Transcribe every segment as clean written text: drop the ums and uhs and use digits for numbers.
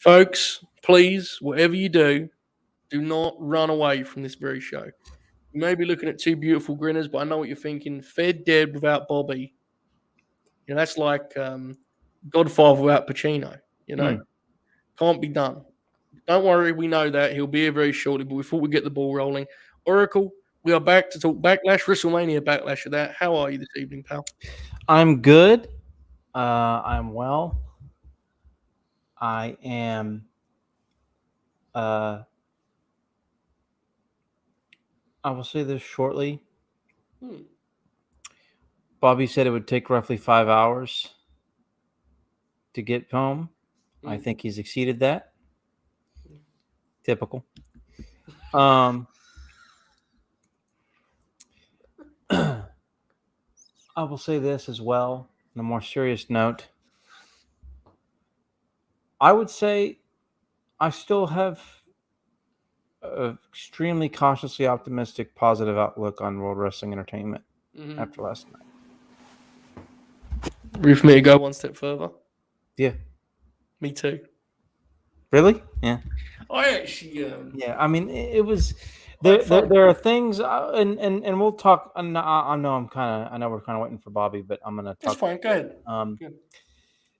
Folks, please, whatever you do not run away from this very show. You may be looking at two beautiful grinners, but I know what you're thinking. Fed dead without Bobby. That's like Godfather without Pacino. Can't be done. Don't worry, we know that. He'll be here very shortly, but we thought we'd get the ball rolling. Oracle, we are back to talk Backlash, WrestleMania Backlash of that. How are you this evening, pal? I'm good. I'm well. I am. I will say this shortly. Bobby said it would take roughly 5 hours to get home. I think he's exceeded that. Typical. I will say this as well, on a more serious note. I would say I still have an extremely cautiously optimistic, positive outlook on World Wrestling Entertainment after last night. Ready for me to go one step further? Yeah. Me too. Really? Yeah. I actually. Yeah, I mean, it was. There are things, and we'll talk. I know we're kind of waiting for Bobby, but I'm gonna talk. That's fine. Go ahead.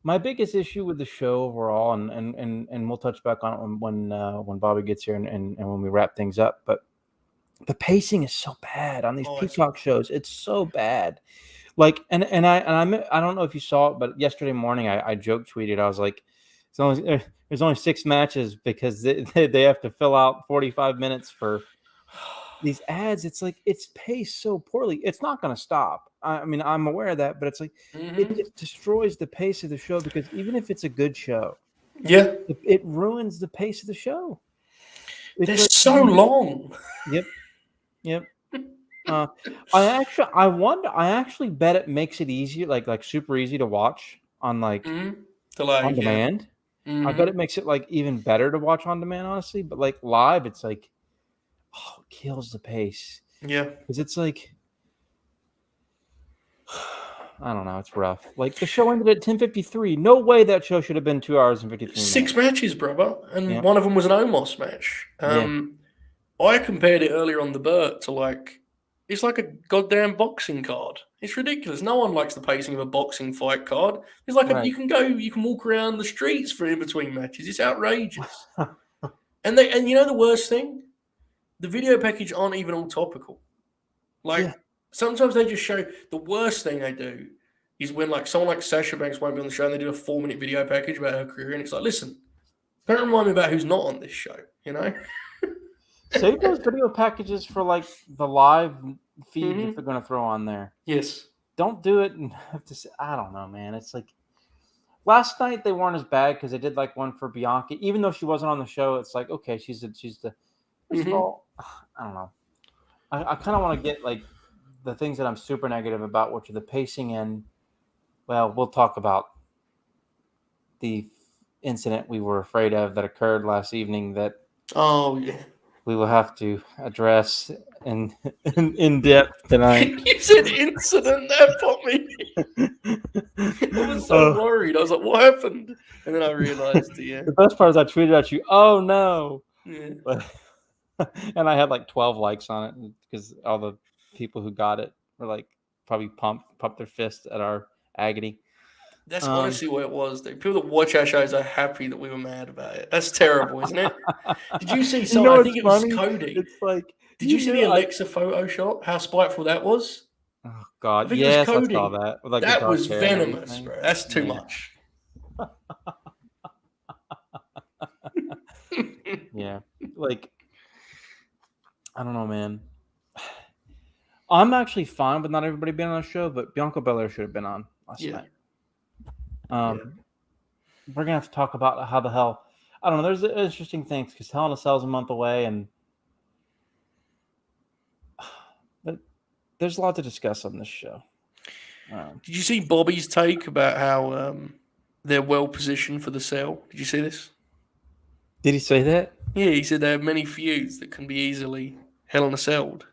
My biggest issue with the show overall, and we'll touch back on it when Bobby gets here and when we wrap things up. But the pacing is so bad on these Peacock shows. It's so bad. Like, and I don't know if you saw it, but yesterday morning I joke tweeted. I was like, there's only 6 matches because they have to fill out 45 minutes for these ads. It's like it's paced so poorly. It's not going to stop. I mean, I'm aware of that, but it's like it destroys the pace of the show because even if it's a good show, it ruins the pace of the show. They're so long. Yep. I actually bet it makes it easier, like super easy to watch on on demand. I bet it makes it like even better to watch on demand, honestly. But like live, it's like, it kills the pace. Yeah, because it's like, I don't know, it's rough. Like the show ended at 10:53. No way that show should have been 2 hours and 53 minutes. 6 matches, brother, and one of them was an Omos match. I compared it earlier on the Burt to it's like a goddamn boxing card. It's ridiculous. No one likes the pacing of a boxing fight card. It's like you can walk around the streets for in between matches. It's outrageous. and you know the worst thing? The video package aren't even all topical. Sometimes they just show the worst thing they do is when someone like Sasha Banks won't be on the show and they do a 4-minute video package about her career and it's like, listen, don't remind me about who's not on this show, Save those video packages for the live feed if they're going to throw on there. Yes. Don't do it and have to say, I don't know, man. It's like last night they weren't as bad because they did one for Bianca, even though she wasn't on the show. It's like, okay, she's the. First of all, I don't know. I kind of want to get the things that I'm super negative about, which are the pacing and, well, we'll talk about the incident we were afraid of that occurred last evening that. Oh yeah. We will have to address in depth tonight. You said incident, that put me. I was so worried. I was like, what happened? And then I realized, The best part is I tweeted at you, oh no. Yeah. And I had 12 likes on it because all the people who got it were probably pumped their fists at our agony. That's honestly what it was, dude. People that watch our shows are happy that we were mad about it. That's terrible, isn't it? Did you see someone? I think it was Cody. It's did you see the Alexa Photoshop? How spiteful that was? Oh God! Yes, I saw that. That was venomous, bro. That's too much. Yeah, I don't know, man. I'm actually fine with not everybody being on the show, but Bianca Belair should have been on last night. We're gonna have to talk about how the hell. I don't know. There's interesting things because Hell in a Cell's a month away, and there's a lot to discuss on this show. Did you see Bobby's take about how they're well positioned for the cell? Did you see this? Did he say that? Yeah, he said they have many feuds that can be easily Hell in a Cell'd.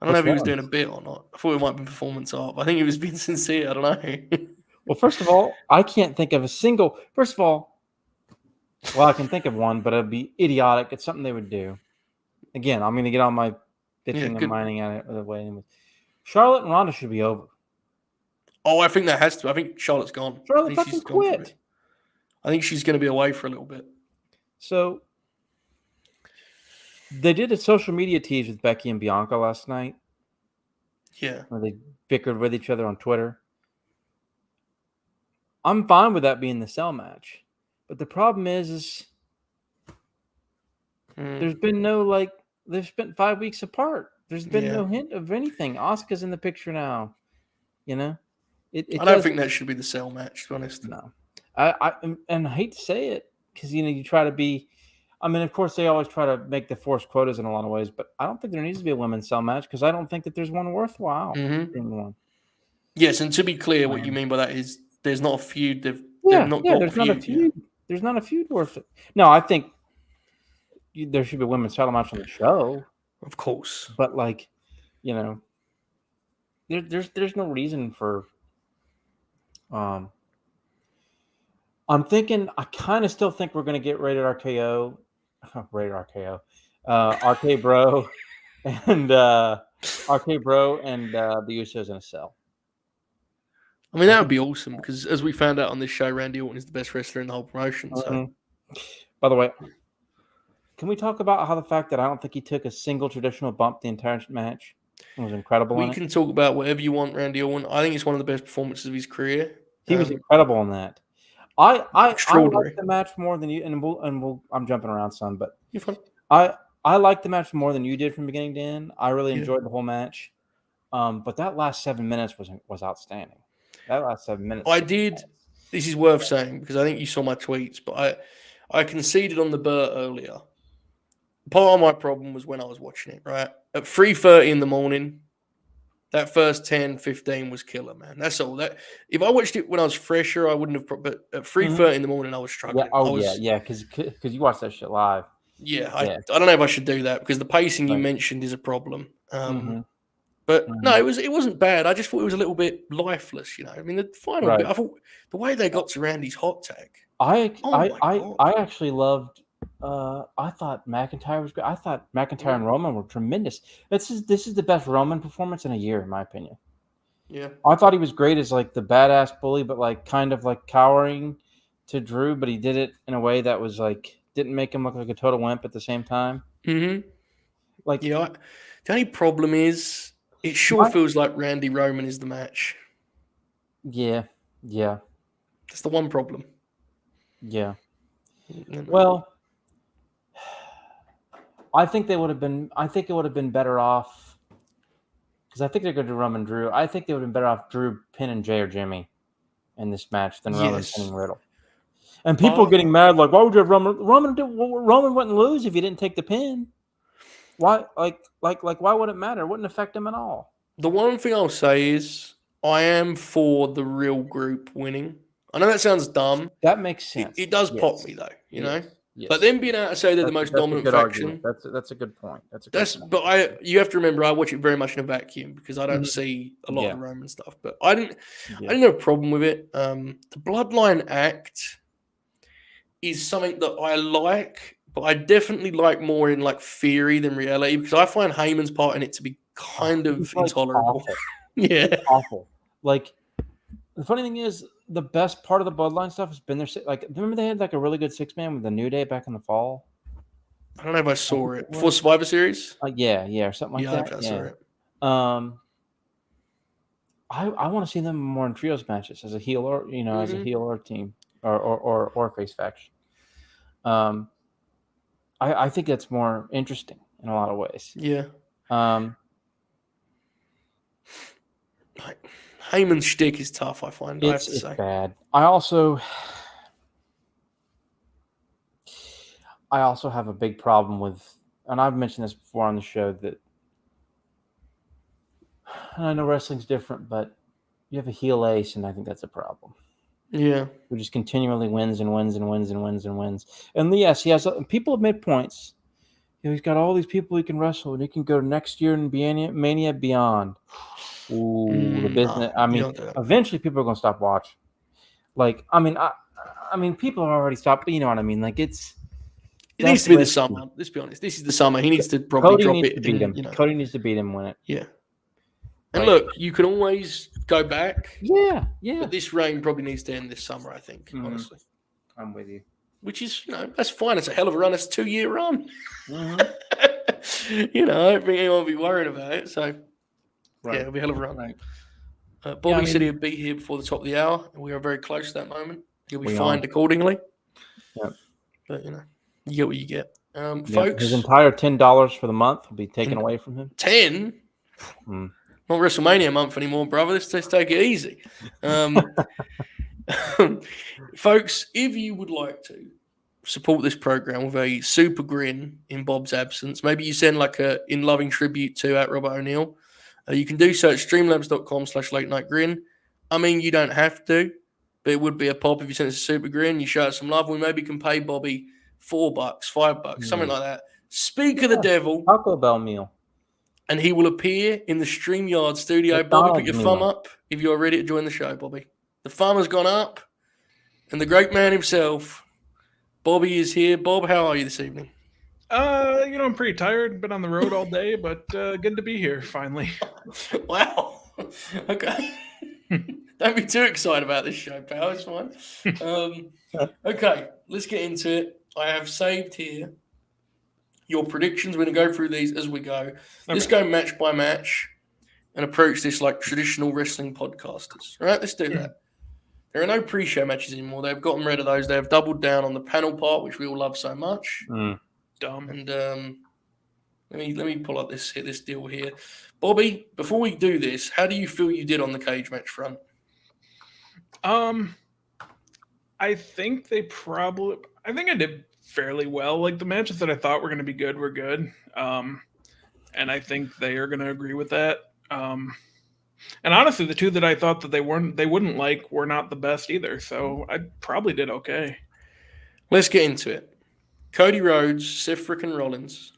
I don't know if he was doing a bit or not. I thought it might be performance art, but I think he was being sincere. I don't know. Well, first of all, I can't think of a single. First of all, Well, I can think of one, but it'd be idiotic. It's something they would do. Again, I'm going to get on my bitching and whining at it the way. Charlotte and Ronda should be over. Oh, I think that has to. I think Charlotte's gone. Charlotte fucking quit. I think she's going to be away for a little bit. So they did a social media tease with Becky and Bianca last night. Yeah. Where they bickered with each other on Twitter. I'm fine with that being the cell match. But the problem is there's been no, they've spent 5 weeks apart. There's been no hint of anything. Asuka's in the picture now. You know? I don't think that should be the cell match, to be honest. No. I hate to say it, because, you try to be... I mean, of course, they always try to make the forced quotas in a lot of ways, but I don't think there needs to be a women's cell match, because I don't think that there's one worthwhile. One. Yes, and to be clear, what you mean by that is there's not a feud. There's not a feud. There's not a feud worth it. No, I think there should be a women's title match on the show. Of course. But, there's no reason for... I'm thinking, I kind of still think we're going to get Rated RKO. Rated RKO. RK Bro and RK Bro and the Usos in a cell. I mean, that would be awesome, because as we found out on this show, Randy Orton is the best wrestler in the whole promotion. So. By the way, can we talk about how the fact that I don't think he took a single traditional bump the entire match was incredible? We can talk about whatever you want, Randy Orton. I think it's one of the best performances of his career. He was incredible in that. I like the match more than you, I'm jumping around some, but you're fine. I liked the match more than you did from beginning to end. I really enjoyed the whole match, but that last 7 minutes was outstanding. That last 7 minutes. I did. This is worth saying, because I think you saw my tweets, but I conceded on the Burt earlier. Part of my problem was when I was watching it. Right at 3:30 in the morning. That first 10, 15 was killer, man. That's all. That if I watched it when I was fresher, I wouldn't have. But at 3:30 in the morning, I was struggling. Because you watched that shit live. Yeah, I don't know if I should do that, because the pacing you mentioned is a problem. But no, it wasn't bad. I just thought it was a little bit lifeless. I mean, the final bit. I thought the way they got to Randy's hot tag. I actually loved. I thought McIntyre was great. I thought McIntyre and Roman were tremendous. This is the best Roman performance in a year, in my opinion. Yeah, I thought he was great as the badass bully, but kind of cowering to Drew, but he did it in a way that was didn't make him look like a total wimp at the same time. The only problem is it sure feels like Randy Roman is the match. Yeah. That's the one problem. Yeah. Well, I think it would have been better off, because I think they're going to do Roman Drew. I think they would have been better off Drew pinning Jay or Jimmy in this match than Roman pinning Riddle. And people getting mad, why would you have Roman? Roman wouldn't lose if you didn't take the pin. Why? Why would it matter? It wouldn't affect him at all. The one thing I'll say is I am for the real group winning. I know that sounds dumb. That makes sense. It does pop me though, you know. Yes. But then being able to say they're the most dominant faction. That's a good point. You have to remember, I watch it very much in a vacuum, because I don't see a lot of the Roman stuff. But I didn't have a problem with it. The Bloodline act is something that I like, but I definitely like more in theory than reality, because I find Heyman's part in it to be kind of intolerable. Awful. Awful. The funny thing is, the best part of the Bloodline stuff has been their remember they had a really good 6-man with the New Day back in the fall? I don't know if I saw it before Survivor Series. Or something like that. I saw it. I want to see them more in trios matches as a heel or as a heel or team or face faction. I think that's more interesting in a lot of ways. Yeah. Heyman's shtick is tough, I find. It's bad. I also have a big problem with, and I've mentioned this before on the show, that I know wrestling's different, but you have a heel ace, and I think that's a problem. Yeah. Who just continually wins and wins and wins and wins and wins. And yes, he has. People have made points. He's got all these people he can wrestle, and he can go next year and Mania beyond. Ooh, the business. Eventually people are going to stop watching. I mean, people are already stopped, but you know what I mean. Like it needs to be the summer. Let's be honest. This is the summer. He needs to probably Cody drop needs it. to beat him. You know. Cody needs to beat him, win it. Yeah. And look, you can always go back. Yeah. But this reign probably needs to end this summer, I think, honestly. I'm with you. Which is, that's fine. It's a hell of a run. It's a 2-year run. Mm-hmm. I don't think anyone will be worried about it. So, right. it'll be a hell of a run. Right. Bobby said he'd be here before the top of the hour, and we are very close to that moment. He'll be fined accordingly. Yep. But, you get what you get. Folks. His entire $10 for the month will be taken away from him. 10? Not WrestleMania month anymore, brother. Let's take it easy. Folks, if you would like to support this program with a super grin in Bob's absence, maybe you send like a in loving tribute to @Robert O'Neill. You can do so at streamlabs.com/late-night-grin. I mean, you don't have to, but it would be a pop if you send us a super grin. You show us some love. We maybe can pay Bobby $4, $5, something like that. Speak of the devil. Taco Bell meal. And he will appear in the StreamYard studio. Bobby, put your thumb up if you're ready to join the show, Bobby. The thumb has gone up. And the great man himself, Bobby, is here. Bob, how are you this evening? I'm pretty tired. Been on the road all day, but good to be here finally. Wow. Okay. Don't be too excited about this show, pal. It's fine. Okay, let's get into it. I have saved here your predictions. We're going to go through these as we go. Okay. Let's go match by match and approach this like traditional wrestling podcasters. All right, let's do that. There are no pre-show matches anymore. They've gotten rid of those. They've doubled down on the panel part, which we all love so much. Dumb. And let me pull up this deal here. Bobby, before we do this, how do you feel you did on the cage match front? I think I did fairly well. Like the matches that I thought were going to be good were good. And I think they are going to agree with that. And honestly, the two that I thought that they wouldn't like were not the best either. So I probably did okay. Let's get into it. Cody Rhodes, Seth frickin' Rollins.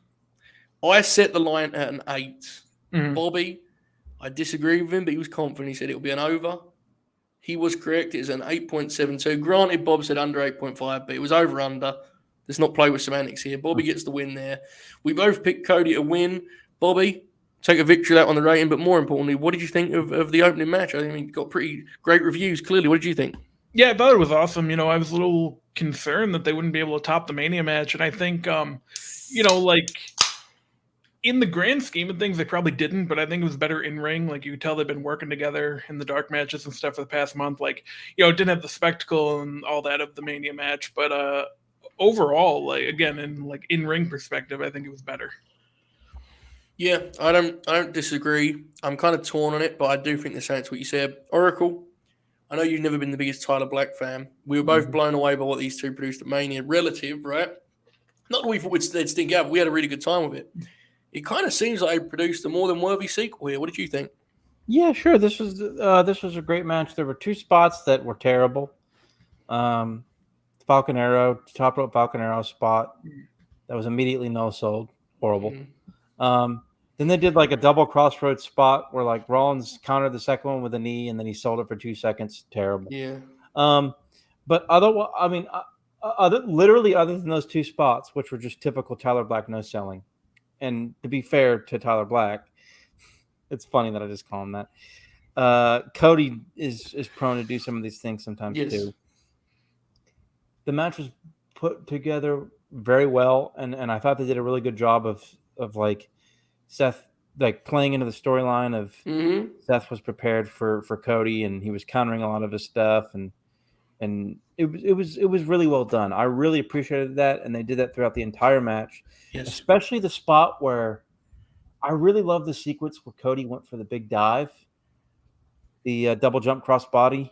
I set the line at an 8. Mm-hmm. Bobby, I disagree with him, but he was confident. He said it'll be an over. He was correct. It was an 8.72. Granted, Bob said under 8.5, but it was over under. Let's not play with semantics here. Bobby gets the win there. We both picked Cody to win. Bobby, take a victory out on the rating, but more importantly, what did you think of the opening match? I mean, it got pretty great reviews, clearly. What did you think? Yeah, I thought it was awesome. I was a little concerned that they wouldn't be able to top the Mania match, and I think, like in the grand scheme of things, they probably didn't, but I think it was better in ring. Like you could tell they've been working together in the dark matches and stuff for the past month. Like, it didn't have the spectacle and all that of the Mania match, but overall, like again, in ring perspective, I think it was better. Yeah, I don't disagree. I'm kind of torn on it, but I do think the same. It's what you said. Oracle, I know you've never been the biggest Tyler Black fan. We were both blown away by what these two produced at Mania. Relative, right? Not that we thought they'd stink out, but we had a really good time with it. It kind of seems like they produced a more than worthy sequel here. What did you think? Yeah, sure. This was a great match. There were 2 spots that were terrible. Falcon Arrow, top rope Falcon Arrow spot that was immediately no sold. Horrible. Then they did like a double crossroads spot where like Rollins countered the second one with a knee and then he sold it for 2 seconds. Terrible. Yeah. But literally other than those 2 spots, which were just typical Tyler Black no selling. And to be fair to Tyler Black, it's funny that I just call him that. Cody is prone to do some of these things sometimes too. The match was put together very well, and I thought they did a really good job of like Seth like playing into the storyline of Seth was prepared for Cody and he was countering a lot of his stuff and it was really well done. I really appreciated that, and they did that throughout the entire match. Yes. Especially the spot where I really love the sequence where Cody went for the big dive, the double jump cross body,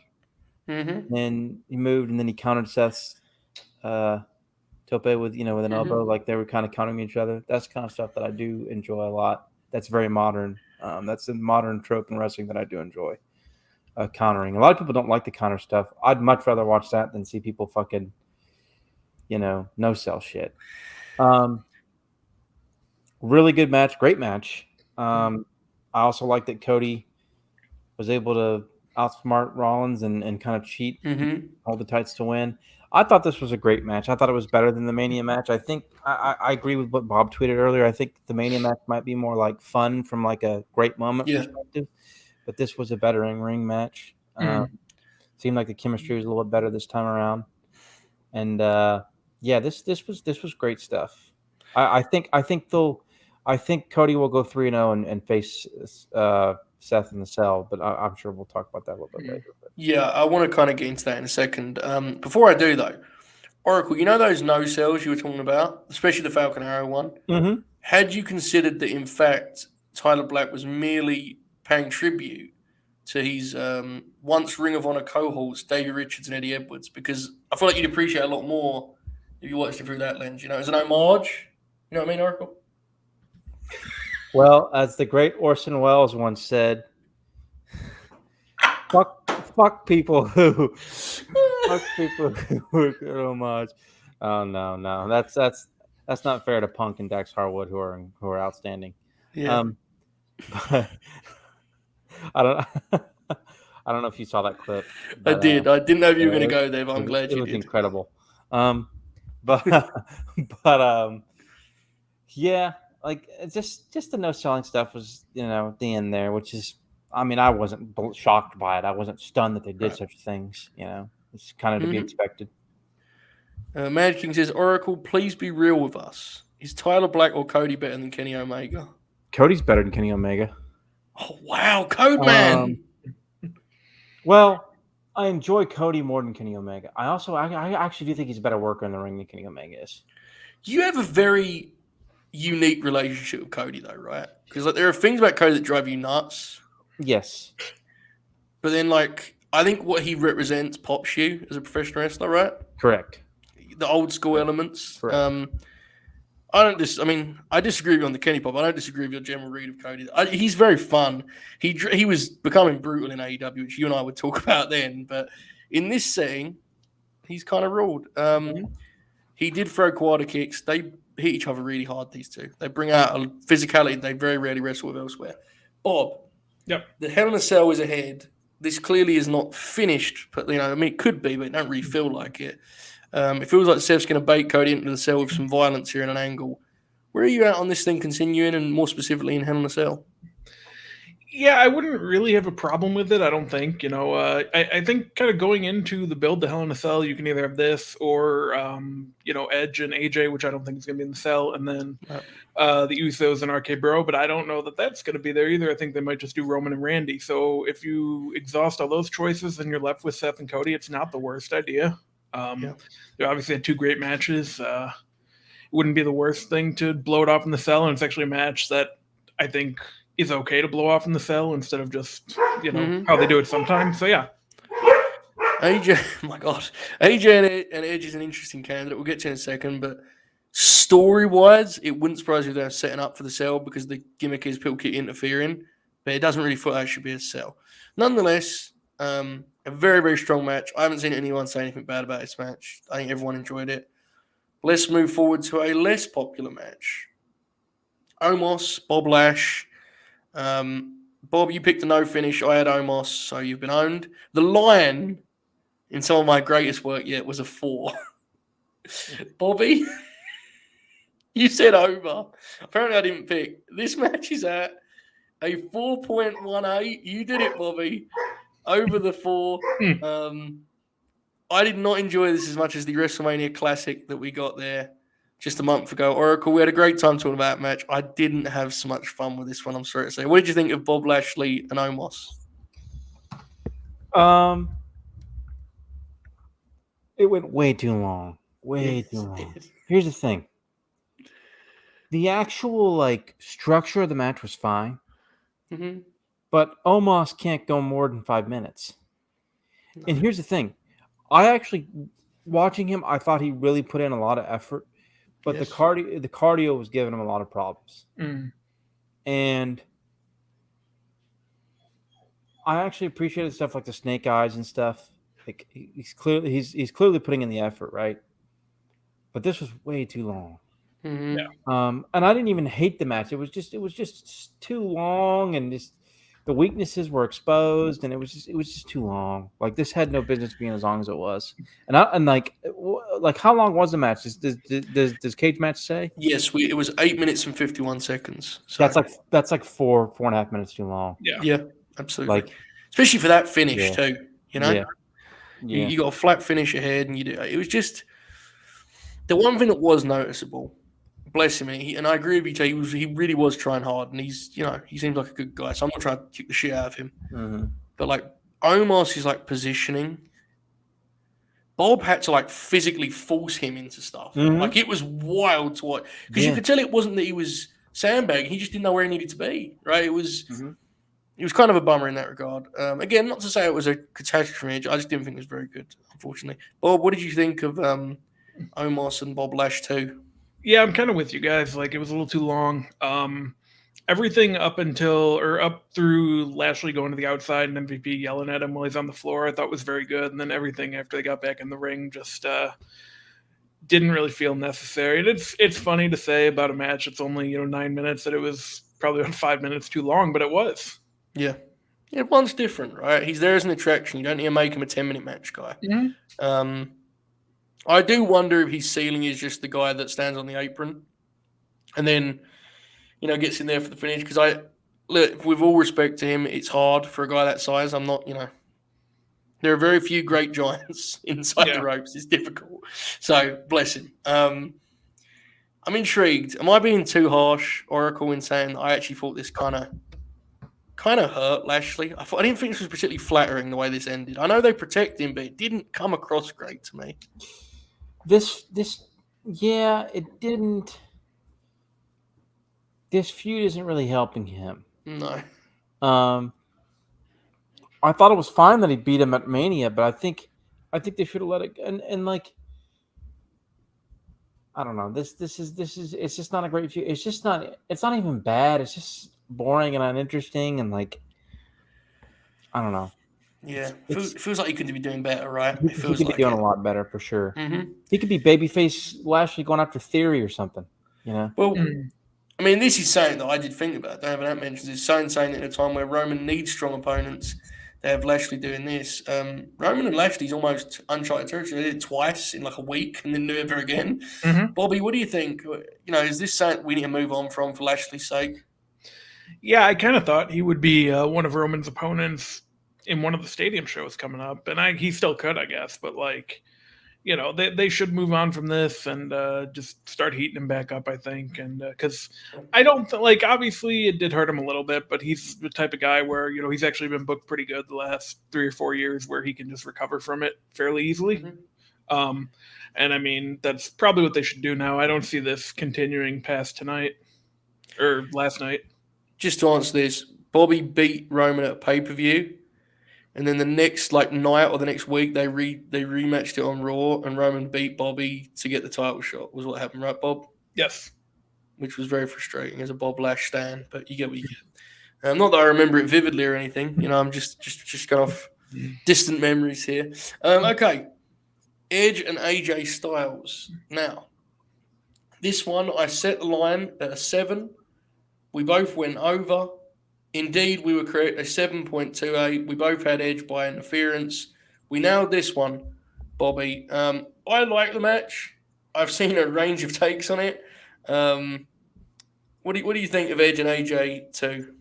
and he moved and then he countered Seth's tope with an elbow, like they were kind of countering each other. That's the kind of stuff that I do enjoy a lot. That's very modern. That's a modern trope in wrestling that I do enjoy. Countering. A lot of people don't like the counter stuff. I'd much rather watch that than see people fucking, no sell shit. Really good match. Great match. I also like that Cody was able to outsmart Rollins and kind of cheat, hold the tights to win. I thought this was a great match. I thought it was better than the Mania match. I think I agree with what Bob tweeted earlier. I think the Mania match might be more like fun from like a great moment perspective, but this was a better in-ring match. Seemed like the chemistry was a little bit better this time around, and this was great stuff. I think Cody will go 3-0 and face Seth in the cell, but I'm sure we'll talk about that a little bit later. But. Yeah, I want to kind of get into that in a second. Before I do, though, Oracle, you know those no cells you were talking about, especially the Falcon Arrow one? Mm-hmm. Had you considered that, in fact, Tyler Black was merely paying tribute to his once Ring of Honor cohorts, Davey Richards and Eddie Edwards? Because I feel like you'd appreciate it a lot more if you watched it through that lens. You know, as an homage. You know what I mean, Oracle? Well, as the great Orson Welles once said, fuck people who good homage. Oh no, that's not fair to Punk and Dax Harwood who are outstanding. Yeah. But I don't know if you saw that clip. But, I did. I didn't know if you were going to go there, but I'm glad you did. It was incredible. Yeah, like just the no selling stuff was, at the end there, which is, I mean, I wasn't shocked by it. I wasn't stunned that they did such things. It's kind of to be expected. Mad King says, Oracle, please be real with us. Is Tyler Black or Cody better than Kenny Omega? Cody's better than Kenny Omega. Oh wow, Code Man. Well, I enjoy Cody more than Kenny Omega. I actually do think he's a better worker in the ring than Kenny Omega is. You have a very unique relationship with Cody, though, right? Because there are things about Cody that drive you nuts. Yes. But then, I think what he represents pops you as a professional wrestler, right? Correct. The old school elements. Correct. I disagree with you on the Kenny pop. I don't disagree with your general read of Cody. He's very fun. He was becoming brutal in AEW, which you and I would talk about then. But in this setting, he's kind of ruled. He did throw quad kicks. They hit each other really hard, these two. They bring out a physicality they very rarely wrestle with elsewhere. Bob, the Hell in a Cell is ahead. This clearly is not finished, but it could be, but it don't really feel like it. It feels like Seth's going to bait Cody into the cell with some violence here in an angle. Where are you at on this thing continuing, and more specifically in Hell in a Cell? Yeah, I wouldn't really have a problem with it, I don't think. I think kind of going into the build to Hell in a Cell, you can either have this or, Edge and AJ, which I don't think is going to be in the cell, and then the Usos and RK Bro, but I don't know that that's going to be there either. I think they might just do Roman and Randy. So if you exhaust all those choices and you're left with Seth and Cody, it's not the worst idea. They obviously had two great matches. It wouldn't be the worst thing to blow it off in the cell, and it's actually a match that I think is okay to blow off in the cell instead of just, how they do it sometimes. So, yeah. AJ, oh my God. AJ and Edge is an interesting candidate. We'll get to in a second, but story-wise, it wouldn't surprise me if they're setting up for the cell because the gimmick is people keep interfering, but it doesn't really feel like it should be a cell. Nonetheless, a very, very strong match. I haven't seen anyone say anything bad about this match. I think everyone enjoyed it. Let's move forward to a less popular match. Omos, Bob Lash. Bob, you picked a no finish. I had Omos, so you've been owned. The line in some of my greatest work yet was a 4. Bobby, you said over. Apparently I didn't pick. This match is at a 4.18. You did it, Bobby. Over the 4. I did not enjoy this as much as the WrestleMania Classic that we got there just a month ago. Oracle, we had a great time talking about that match. I didn't have so much fun with this one, I'm sorry to say. What did you think of Bob Lashley and Omos? It went way too long. Way too long. Here's the thing. The actual structure of the match was fine. Mm-hmm. But Omos can't go more than 5 minutes. No. And here's the thing. I actually, watching him, I thought he really put in a lot of effort. But the cardio was giving him a lot of problems. And I actually appreciated stuff like the snake eyes and stuff. Like he's clearly putting in the effort, right? But this was way too long. Mm-hmm. And I didn't even hate the match. It was just too long, and just the weaknesses were exposed, and it was just too long. Like this had no business being as long as it was. And like how long was the match? Does Cage Match say? Yes, it was 8 minutes and 51 seconds. So that's like 4.5 minutes too long. Yeah, absolutely. Like, especially for that finish too. You know, you got a flat finish ahead, and it was just the one thing that was noticeable. Bless him, and I agree with you, T. He really was trying hard, and he seems like a good guy. So I'm not trying to kick the shit out of him. Mm-hmm. But like Omos is like positioning. Bob had to like physically force him into stuff. Mm-hmm. Like it was wild to watch because you could tell it wasn't that he was sandbagging; he just didn't know where he needed to be. Right? It was kind of a bummer in that regard. Again, not to say it was a catastrophe. I just didn't think it was very good, unfortunately. Bob, what did you think of Omos and Bob Lash too? Yeah, I'm kind of with you guys. Like, it was a little too long. Everything up through Lashley going to the outside and MVP yelling at him while he's on the floor, I thought was very good. And then everything after they got back in the ring just didn't really feel necessary. And it's funny to say about a match it's only 9 minutes that it was probably about 5 minutes too long, but it was. Yeah, one's different, right? He's there as an attraction. You don't need to make him a 10-minute match guy. Mm-hmm. I do wonder if his ceiling is just the guy that stands on the apron and then, gets in there for the finish. Because look, with all respect to him, it's hard for a guy that size. I'm not, there are very few great giants inside the ropes. It's difficult. So, bless him. I'm intrigued. Am I being too harsh, Oracle, in saying I actually thought this kind of hurt Lashley? I didn't think this was particularly flattering the way this ended. I know they protect him, but it didn't come across great to me. It didn't. This feud isn't really helping him. No. I thought it was fine that he beat him at Mania, but I think they should have let it. And like, I don't know. This is it's just not a great feud. It's not even bad. It's just boring and uninteresting, and like, I don't know. Yeah, it feels like he could be doing better, right? He could be doing a lot better for sure. Mm-hmm. He could be babyface Lashley going after Theory or something. Well, I mean, this is something that I did think about. Don't have that mentioned. It's saying at a time where Roman needs strong opponents, they have Lashley doing this. Roman and Lashley's almost uncharted territory. They did it twice in like a week and then never again. Mm-hmm. Bobby, what do you think? Is this something we need to move on from for Lashley's sake? Yeah, I kind of thought he would be one of Roman's opponents in one of the stadium shows coming up, and he still could, I guess. But like, they should move on from this and just start heating him back up, I think. And because I don't obviously it did hurt him a little bit, but he's the type of guy where he's actually been booked pretty good the last 3 or 4 years, where he can just recover from it fairly easily. Mm-hmm. And I mean, that's probably what they should do now. I don't see this continuing past tonight or last night. Just to answer this, Bobby beat Roman at a pay-per-view, and then the next night or the next week they rematched it on Raw, and Roman beat Bobby to get the title shot. Was what happened, right, Bob? Yes. Which was very frustrating as a Bob Lash stan, but you get what you get. Not that I remember it vividly or anything. I'm just going off distant memories here. Okay, Edge and AJ Styles. Now, this one I set the line at a 7. We both went over. Indeed, we were correct, a 7.28. We both had Edge by interference. We nailed this one, Bobby. I like the match. I've seen a range of takes on it. What do you think of Edge and AJ too?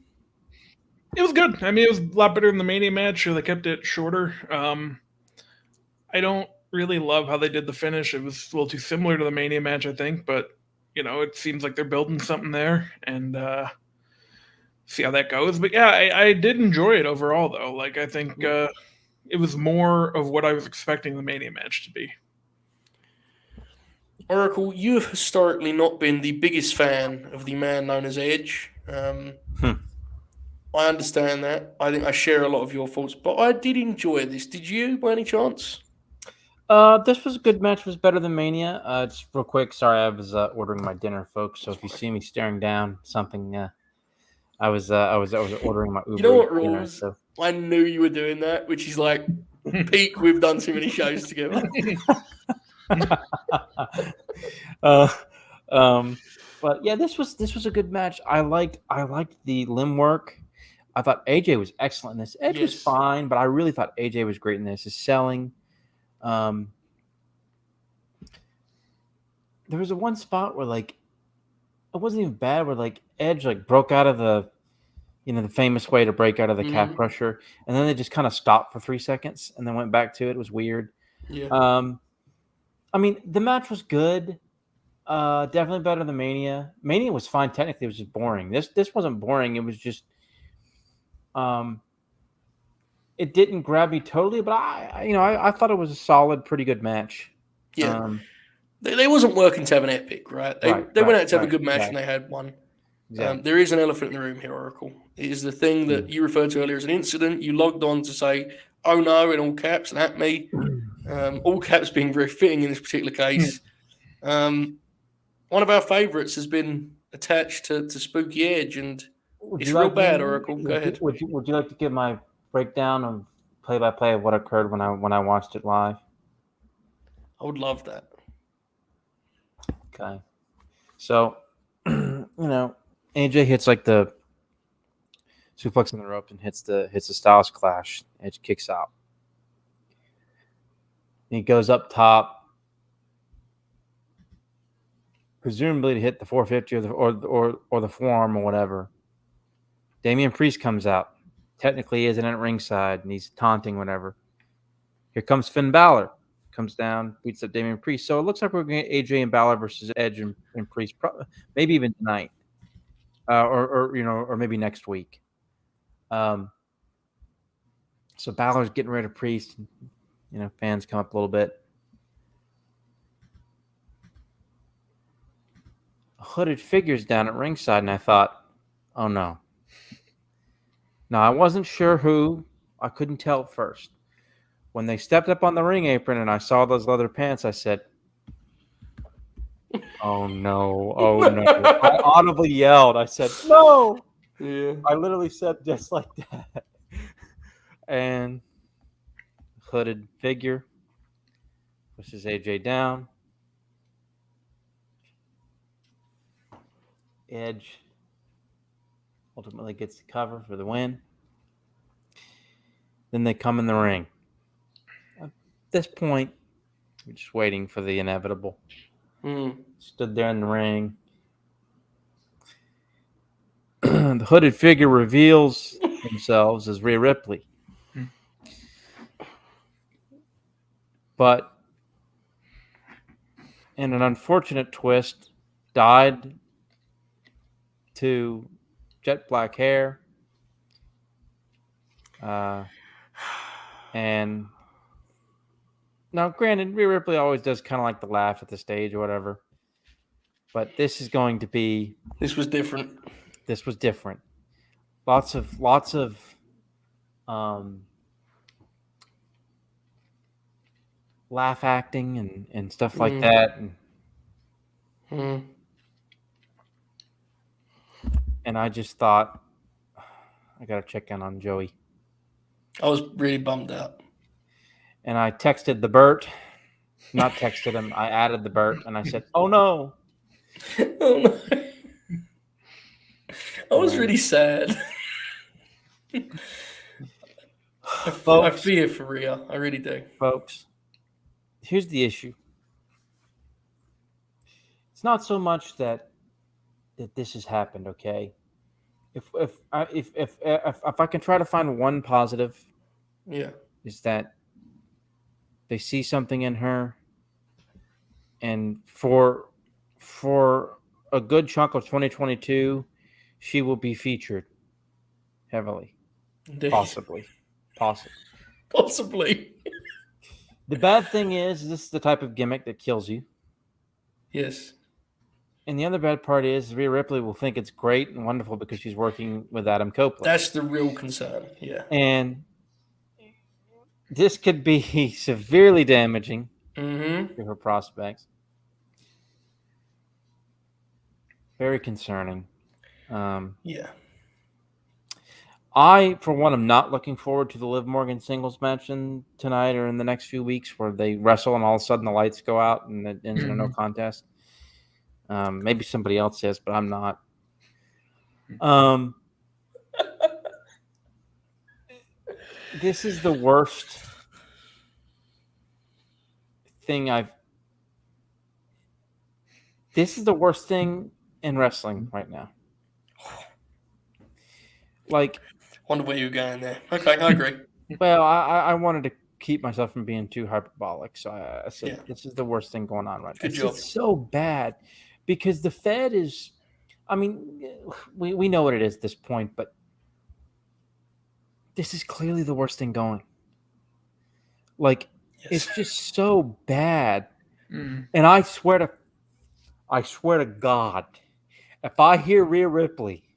It was good. I mean, it was a lot better than the Mania match. They kept it shorter. I don't really love how they did the finish. It was a little too similar to the Mania match, I think, but it seems like they're building something there, and see how that goes. But yeah, I did enjoy it overall, though. Like, I think it was more of what I was expecting the Mania match to be. Oracle, you have historically not been the biggest fan of the man known as Edge. I understand that. I think I share a lot of your thoughts, but I did enjoy this. Did you, by any chance? This was a good match. It was better than Mania. Just real quick, sorry, I was ordering my dinner, folks. So if you see me staring down something, I was ordering my Uber. You know what, dinner, Rose? so. I knew you were doing that, which is like peak. We've done too many shows together. But yeah, this was a good match. I liked the limb work. I thought AJ was excellent in this. Edge was fine, but I really thought AJ was great in this. His selling. There was one spot where like it wasn't even bad, where like Edge like broke out of the, the famous way to break out of the calf crusher, and then they just kind of stopped for 3 seconds and then went back to it. It was weird. Yeah. I mean, the match was good. Definitely better than Mania. Mania was fine technically. It was just boring. This wasn't boring. It was just, it didn't grab me totally, but I thought it was a solid, pretty good match. Yeah. They wasn't working to have an epic, right? They went out to have a good match and they had one. Exactly. There is an elephant in the room here, Oracle. It is the thing that you referred to earlier as an incident. You logged on to say, "Oh no," in all caps, and at me. All caps being very fitting in this particular case. One of our favourites has been attached to Spooky Edge, and it's real bad, Oracle. Go ahead. Would you like to give my breakdown of play-by-play of what occurred when I watched it live? I would love that. Okay. So, AJ hits like the suplex in the rope and hits the Styles Clash. Edge kicks out. He goes up top, presumably to hit the 450 or the forearm or whatever. Damian Priest comes out. Technically, he isn't at ringside, and he's taunting whatever. Here comes Finn Balor. Comes down, beats up Damian Priest. So it looks like we're going to get AJ and Balor versus Edge and Priest, maybe even tonight, or maybe next week. So Balor's getting rid of Priest. Fans come up a little bit. A hooded figure's down at ringside, and I thought, oh no. Now, I wasn't sure who. I couldn't tell at first. When they stepped up on the ring apron and I saw those leather pants, I said, oh no, oh no. I audibly yelled. I said, no. Yeah. I literally said just like that. And hooded figure pushes AJ down. Edge ultimately gets the cover for the win. Then they come in the ring. At this point, we're just waiting for the inevitable. Stood there in the ring. The hooded figure reveals themselves as Rhea Ripley. But in an unfortunate twist, dyed to jet black hair. And now, granted, Rhea Ripley always does kind of like the laugh at the stage or whatever. But this is going to be... This was different. This was different. Lots of laugh acting and stuff like that. And I just thought, I got to check in on Joey. I was really bummed out. And I texted the Bert. Not texted him. I added the Bert. And I said, oh, no. Oh, no. I was really sad. I fear for Rhea. I really do. Folks, here's the issue. It's not so much that this has happened, okay? If I can try to find one positive, is that they see something in her, and for a good chunk of 2022, she will be featured heavily, possibly. The bad thing is this is the type of gimmick that kills you. Yes. And the other bad part is Rhea Ripley will think it's great and wonderful because she's working with Adam Copeland. That's the real concern, yeah. And this could be severely damaging to her prospects. Very concerning. Yeah. I, for one, am not looking forward to the Liv Morgan singles match tonight or in the next few weeks where they wrestle and all of a sudden the lights go out and it ends in a no contest. Maybe somebody else is, but I'm not. This is the worst thing This is the worst thing in wrestling right now. Like, wonder where you're going there. Okay, I agree. Well, I wanted to keep myself from being too hyperbolic, so I said this is the worst thing going on right now. Good job. It's so bad because the Fed is. I mean, we know what it is at this point, but this is clearly the worst thing going. Like, it's just so bad, and I swear to God, if I hear Rhea Ripley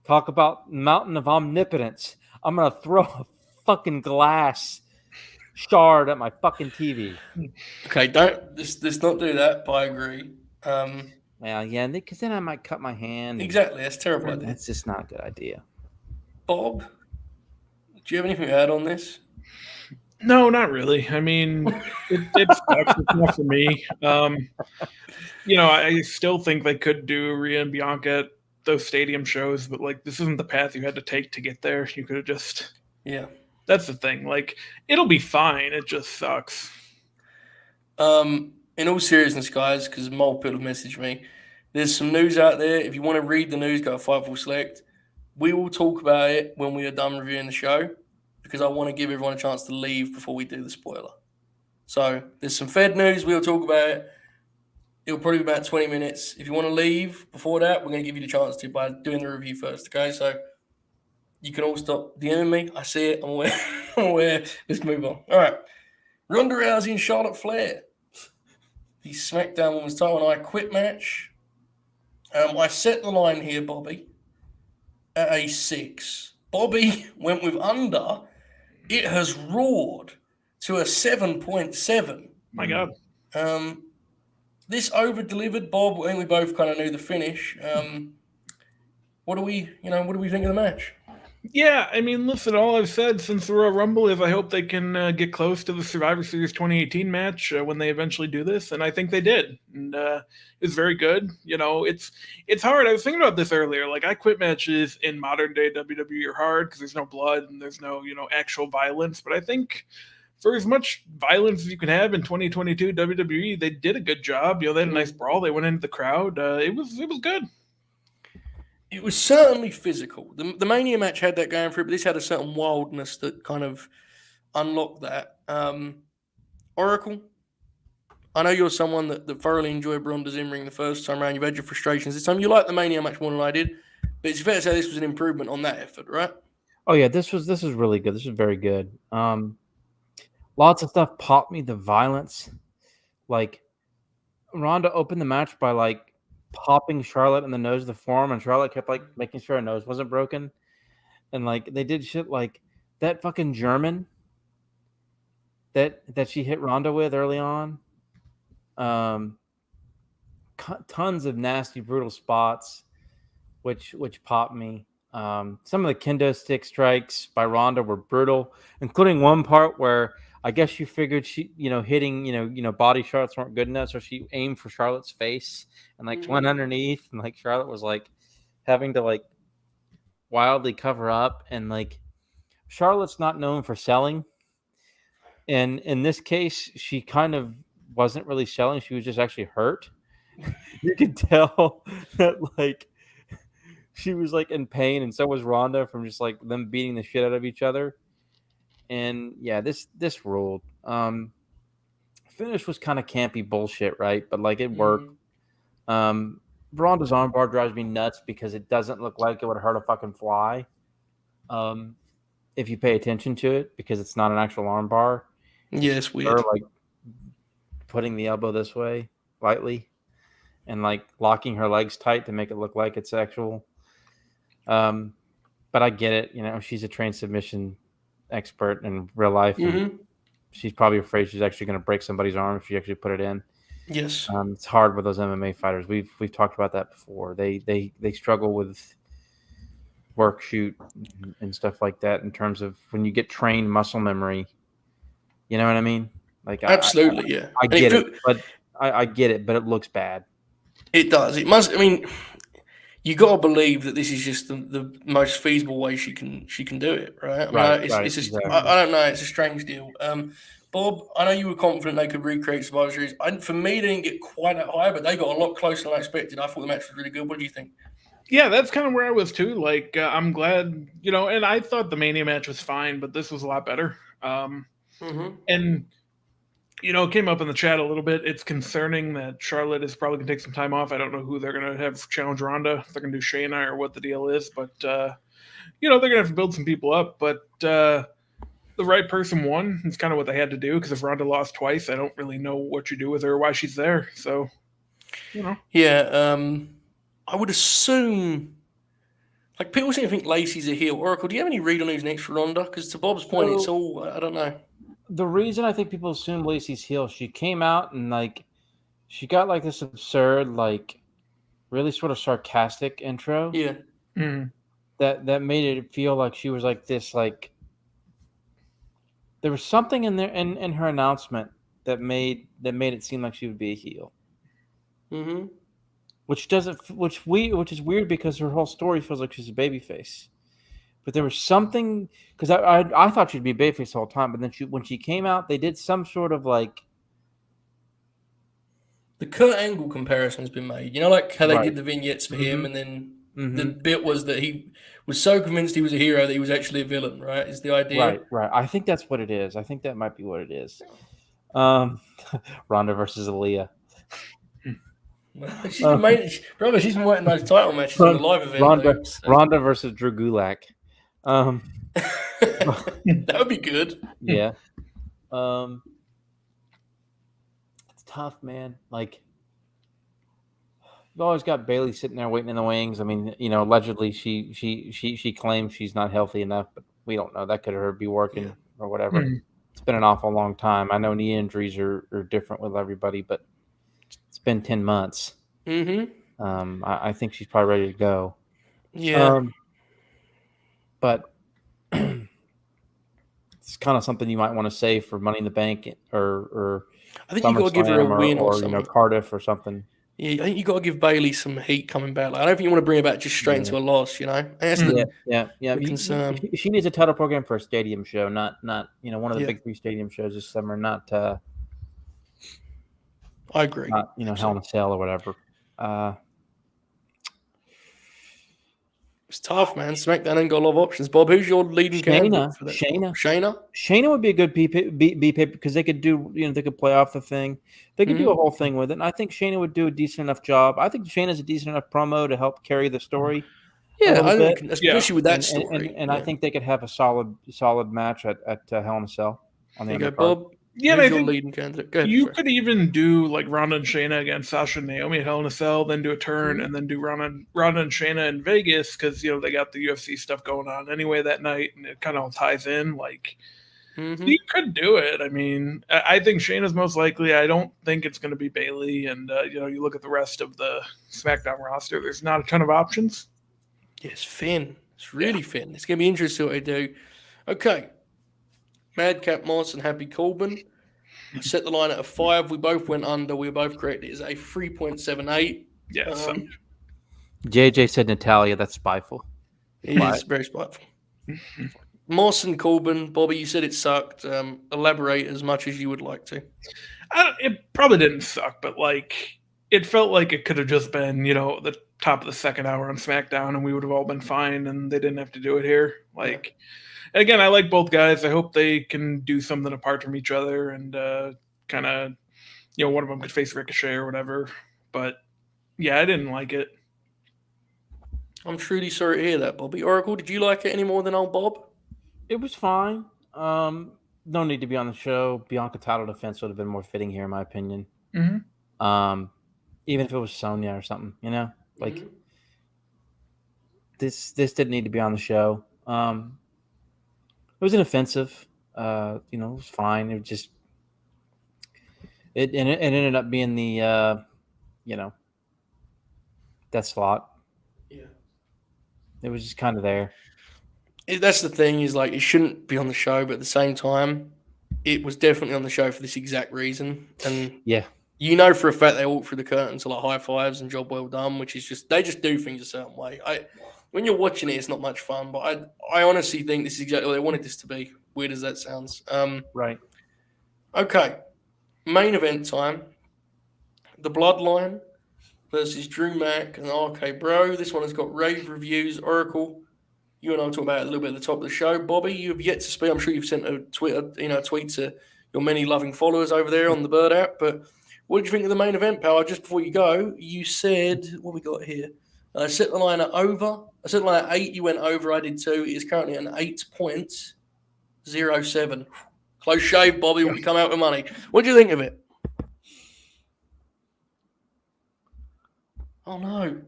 talk about mountain of omnipotence, I'm gonna throw a fucking glass shard at my fucking TV. Okay, let's not do that, but I agree. Well, yeah, because then I might cut my hand. Exactly, that's terrible. That's just not a good idea. Bob, do you have anything to add on this? No, not really. I mean, it sucks. It's not for me. I still think they could do Rhea and Bianca at those stadium shows, but like this isn't the path you had to take to get there. You could have just That's the thing. Like it'll be fine. It just sucks. In all seriousness, guys, because multiple people messaged me, there's some news out there. If you want to read the news, go to Fightful Select. We will talk about it when we are done reviewing the show because I want to give everyone a chance to leave before we do the spoiler. So there's some Fed news. We'll talk about it. It'll probably be about 20 minutes. If you want to leave before that, we're going to give you the chance to by doing the review first, okay? So you can all stop DMing me. I see it. I'm aware. I'm aware. Let's move on. All right. Ronda Rousey and Charlotte Flair. The SmackDown Women's Title and I Quit match. I set the line here, Bobby, at a 6. Bobby went with under. It has roared to a 7.7. My God. This over-delivered, Bob. I think we both kind of knew the finish. What do we think of the match? Yeah, I mean, listen, all I've said since the Royal Rumble is I hope they can get close to the Survivor Series 2018 match when they eventually do this, and I think they did. And it was very good. It's hard. I was thinking about this earlier. Like, I quit matches in modern-day WWE are hard because there's no blood and there's no, actual violence. But I think for as much violence as you can have in 2022 WWE, they did a good job. They had a nice brawl. They went into the crowd. It was good. It was certainly physical. The Mania match had that going for it, but this had a certain wildness that kind of unlocked that. Oracle, I know you're someone that thoroughly enjoyed Ronda's in-ring the first time around. You've had your frustrations this time. You liked the Mania match more than I did, but it's fair to say this was an improvement on that effort, right? Oh, yeah, this was really good. This was very good. Lots of stuff popped me. The violence. Like, Ronda opened the match by, like, popping Charlotte in the nose of the forearm, and Charlotte kept like making sure her nose wasn't broken, and like they did shit like that fucking German that she hit Ronda with early on. Tons of nasty, brutal spots, which popped me. Some of the kendo stick strikes by Ronda were brutal, including one part where I guess she figured she, hitting, body shots weren't good enough, so she aimed for Charlotte's face and like went underneath, and like Charlotte was like having to like wildly cover up, and like Charlotte's not known for selling, and in this case, she kind of wasn't really selling; she was just actually hurt. You could tell that like she was like in pain, and so was Ronda from just like them beating the shit out of each other. And yeah, this ruled. Finish was kind of campy bullshit, right? But like it worked. Ronda's armbar drives me nuts because it doesn't look like it would hurt a fucking fly. If you pay attention to it, because it's not an actual armbar. Yeah, it's weird. Or like putting the elbow this way lightly and like locking her legs tight to make it look like it's actual. But I get it. She's a trained submission expert in real life. And she's probably afraid she's actually going to break somebody's arm if she actually put it in. Yes. It's hard with those MMA fighters. We've talked about that before. They struggle with work, shoot, and stuff like that in terms of when you get trained muscle memory. You know what I mean? Like absolutely, yeah. I get it, but I get it, but it looks bad. It does. It must. I mean, you got to believe that this is just the most feasible way she can do it, right? I mean, it's just exactly. I don't know. It's a strange deal. Bob, I know you were confident they could recreate Survivor Series. For me, they didn't get quite that high, but they got a lot closer than I expected. I thought the match was really good. What do you think? Yeah, that's kind of where I was too. Like, I'm glad, and I thought the Mania match was fine, but this was a lot better. And, it came up in the chat a little bit. It's concerning that Charlotte is probably going to take some time off. I don't know who they're going to have challenge Ronda. If they're going to do Shayna or what the deal is, but, they're going to have to build some people up. But the right person won. It's kind of what they had to do, because if Ronda lost twice, I don't really know what you do with her or why she's there. So, Yeah, I would assume, like, people seem to think Lacey's a heel. Oracle, do you have any read on who's next for Ronda? Because to Bob's point, it's all, I don't know. The reason I think people assume Lacey's heel, she came out and, like, she got, like, this absurd, like, really sort of sarcastic intro. Yeah. That made it feel like she was, like, this, like, there was something in there in her announcement that made it seem like she would be a heel. Which is weird because her whole story feels like she's a babyface. But there was something, because I thought she'd be babyface the whole time, but then when she came out, they did some sort of, like, the Kurt Angle comparison has been made. You know, like how they did the vignettes for him, and then the bit was that he was so convinced he was a hero that he was actually a villain, right? Is the idea. Right. I think that's what it is. I think that might be what it is. Ronda versus Aaliyah. She's been waiting those title matches in the live event. Ronda versus Drew Gulak. That would be good. Yeah. It's tough, man. Like, you've always got Bayley sitting there waiting in the wings. I mean, allegedly she claims she's not healthy enough, but we don't know. That could be working or whatever. It's been an awful long time. I know knee injuries are different with everybody, but it's been 10 months. I think she's probably ready to go. Yeah. But it's kind of something you might want to save for Money in the Bank or I think you got to give her a win or something. Cardiff or something. Yeah, I think you got to give Bayley some heat coming back. Like, I don't think you want to bring her back just straight into a loss. That's the concern. She needs a title program for a stadium show, not one of the big 3 stadium shows this summer. Not. I agree. Not Hell in a Cell or whatever. It's tough, man. SmackDown ain't got a lot of options. Bob, who's your leading candidate for that? Shayna would be a good B paper because they could do, they could play off the thing. They could do a whole thing with it. And I think Shayna would do a decent enough job. I think Shayna's a decent enough promo to help carry the story. Yeah, especially with that story. And I think they could have a solid match at Hell in a Cell on the undercard. Bob. Yeah, and I think leading candidate. Go ahead, you could even do like Ronda and Shayna against Sasha and Naomi at Hell in a Cell, then do a turn, and then do Ronda and Shayna in Vegas because they got the UFC stuff going on anyway that night, and it kind of all ties in. Like, you could do it. I mean, I think Shayna's most likely. I don't think it's going to be Bayley, and you look at the rest of the SmackDown roster. There's not a ton of options. Yeah, it's thin. It's really thin. It's going to be interesting what they do. Okay. Madcap, Moss, and Happy Corbin. I set the line at a 5. We both went under. We were both correct. It is a 3.78. Yeah. JJ said Natalia. That's spiteful. It is very spiteful. Moss and Corbin. Bobby, you said it sucked. Elaborate as much as you would like to. It probably didn't suck, but it felt like it could have just been, the top of the second hour on SmackDown, and we would have all been fine, and they didn't have to do it here. And again, I like both guys. I hope they can do something apart from each other and kind of, one of them could face Ricochet or whatever. But, yeah, I didn't like it. I'm truly sorry to hear that, Bobby. Oracle, did you like it any more than old Bob? It was fine. No need to be on the show. Bianca title defense would have been more fitting here, in my opinion. Even if it was Sonya or something, this didn't need to be on the show. It was inoffensive. It was fine. It just it ended up being the that slot. Yeah. It was just kind of there. That's the thing is it shouldn't be on the show, but at the same time, it was definitely on the show for this exact reason. And yeah, You know for a fact they walk through the curtain to like high fives and job well done, which is just they just do things a certain way. When you're watching it, it's not much fun, but I honestly think this is exactly what they wanted this to be. Weird as that sounds. Right. Okay, main event time. The Bloodline versus Drew Mack and RK Bro. This one has got rave reviews. Oracle, you and I will talk about it a little bit at the top of the show. Bobby, you have yet to speak. I'm sure you've sent a tweet to your many loving followers over there on the Bird app, but what did you think of the main event, pal? Just before you go, you said, what we got here? Set the line at over. I set the line at 8. You went over. I did too. It is currently an 8.07. Close shave, Bobby. Will we come out with money? What do you think of it? Oh no!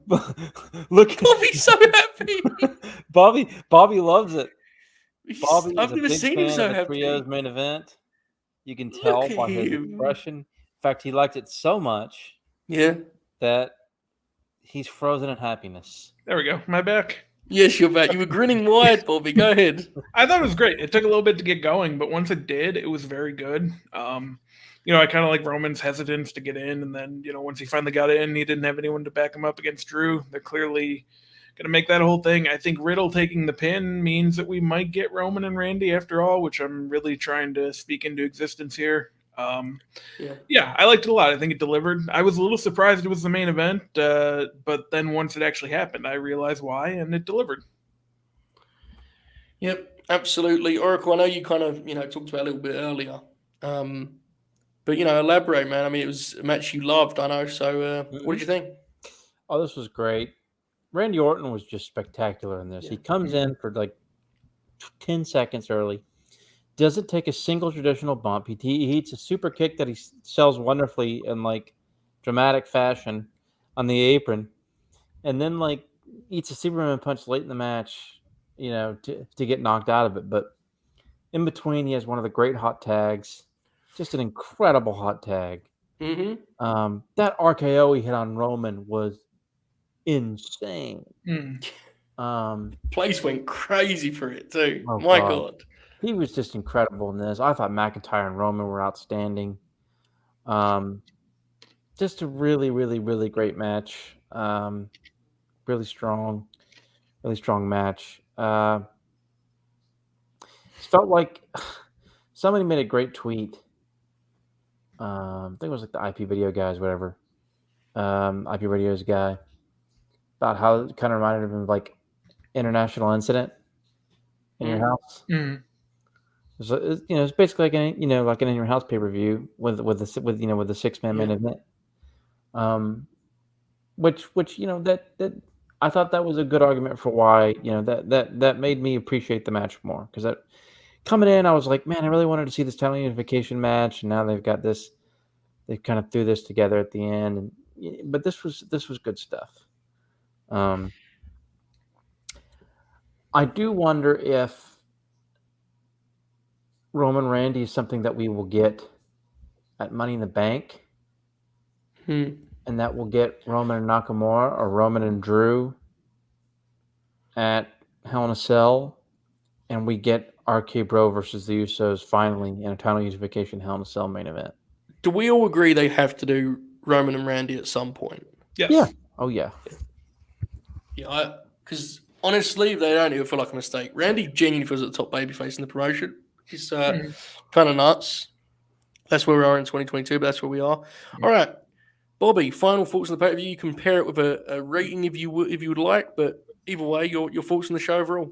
Look, Bobby's so happy. Bobby loves it. Bobby I've is a never big seen him fan so of the happy. Trios main event. You can Look tell at by his him. expression. In fact, he liked it so much that he's frozen in happiness. There we go. My back. Yes, you're back. You were grinning wide, Bobby. Go ahead. I thought it was great. It took a little bit to get going, but once it did, it was very good. I kind of like Roman's hesitance to get in, and then, once he finally got in, he didn't have anyone to back him up against Drew. They're clearly going to make that a whole thing. I think Riddle taking the pin means that we might get Roman and Randy after all, which I'm really trying to speak into existence here. Yeah, I liked it a lot. I think it delivered. I was a little surprised it was the main event, but then once it actually happened, I realized why, and it delivered. Yep, absolutely. Oracle, I know you kind of, talked about it a little bit earlier. But, elaborate, man. I mean, it was a match you loved, I know. So what did you think? Oh, this was great. Randy Orton was just spectacular in this. Yeah. He comes in for like 10 seconds early. Doesn't take a single traditional bump. He eats a super kick that he sells wonderfully in like dramatic fashion on the apron. And then like eats a Superman punch late in the match, to get knocked out of it. But in between, he has one of the great hot tags. Just an incredible hot tag. Mm-hmm. That RKO he hit on Roman was insane. Place went crazy for it too. Oh, my God. He was just incredible in this. I thought McIntyre and Roman were outstanding. Just a really, really, really great match. Really strong match. It felt like somebody made a great tweet. I think it was like the IP video guys, whatever. IP Radio's guy. About how it kind of reminded him of like International Incident in your house. So it's basically like an in your house pay-per-view with the 6-man main event. Which that I thought that was a good argument for why that made me appreciate the match more, because that coming in I was like, man, I really wanted to see this title unification match, and now they've got this. They kind of threw this together at the end, but this was good stuff. I do wonder if Roman Randy is something that we will get at Money in the Bank, and that will get Roman and Nakamura or Roman and Drew at Hell in a Cell, and we get RK Bro versus the Usos finally in a title unification Hell in a Cell main event. Do we all agree they have to do Roman and Randy at some point? Yes. Yeah. Oh, yeah. Yeah, because honestly, if they don't, it would feel like a mistake. Randy genuinely feels like the top babyface in the promotion. He's kind of nuts. That's where we are in 2022, but that's where we are. Yeah. All right, Bobby, final thoughts on the pay-per-view. You compare it with a rating if you would like, but either way, your thoughts on the show overall.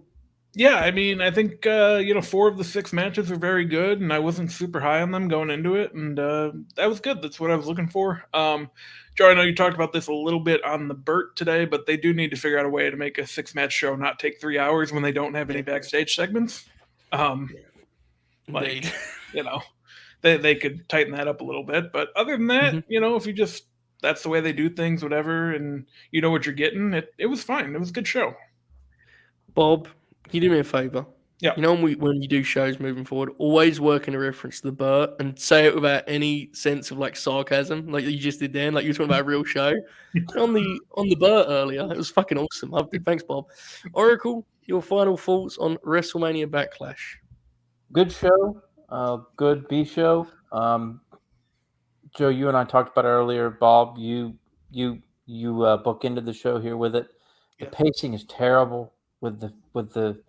Yeah, I mean, I think 4 of the 6 matches were very good, and I wasn't super high on them going into it, and that was good. That's what I was looking for. Joe, I know you talked about this a little bit on the Burt today, but they do need to figure out a way to make a 6-match show not take 3 hours when they don't have any backstage segments. They could tighten that up a little bit, but other than that, if you just that's the way they do things, whatever, and you know what you're getting, it was fine. It was a good show. Bob, can you do me a favor? Yeah. When you do shows moving forward, always work in a reference to the Burt and say it without any sense of like sarcasm, like you just did then, like you were talking about a real show. on the Burt earlier, it was fucking awesome. Thanks, Bob. Oracle, your final thoughts on WrestleMania Backlash? Good show, good B show. Joe, you and I talked about it earlier. Bob, you book into the show here with it. The pacing is terrible with the